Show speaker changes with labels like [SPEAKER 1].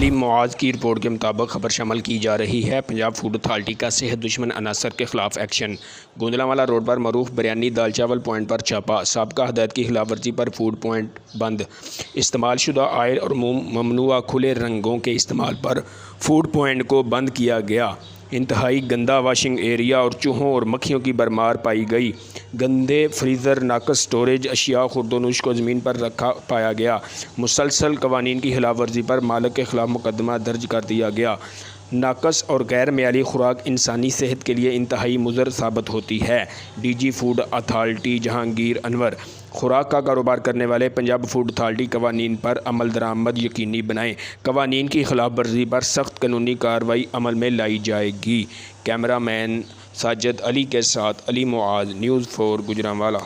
[SPEAKER 1] علی معاذ کی رپورٹ کے مطابق خبر شامل کی جا رہی ہے۔ پنجاب فوڈ اتھارٹی کا صحت دشمن عناصر کے خلاف ایکشن۔ گوندلانوالا روڈ پر معروف بریانی دال چاول پوائنٹ پر چھاپا، سابقہ ہدایت کی خلاف ورزی پر فوڈ پوائنٹ بند۔ استعمال شدہ آئل اور ممنوعہ کھلے رنگوں کے استعمال پر فوڈ پوائنٹ کو بند کیا گیا۔ انتہائی گندا واشنگ ایریا اور چوہوں اور مکھیوں کی بھرمار پائی گئی۔ گندے فریزر، ناقص سٹوریج اشیاء خورد و نوش کو زمین پر رکھا پایا گیا۔ مسلسل قوانین کی خلاف ورزی پر مالک کے خلاف مقدمہ درج کر دیا گیا۔ ناقص اور غیر معیاری خوراک انسانی صحت کے لیے انتہائی مضر ثابت ہوتی ہے۔ D G food authority Jahangir Anwar. خوراک کا کاروبار کرنے والے پنجاب فوڈ اتھارٹی قوانین پر عمل درآمد یقینی بنائیں۔ قوانین کی خلاف ورزی پر سخت قانونی کارروائی عمل میں لائی جائے گی۔ کیمرہ مین ساجد علی کے ساتھ علی معاذ، نیوز 4 گوجرانوالہ۔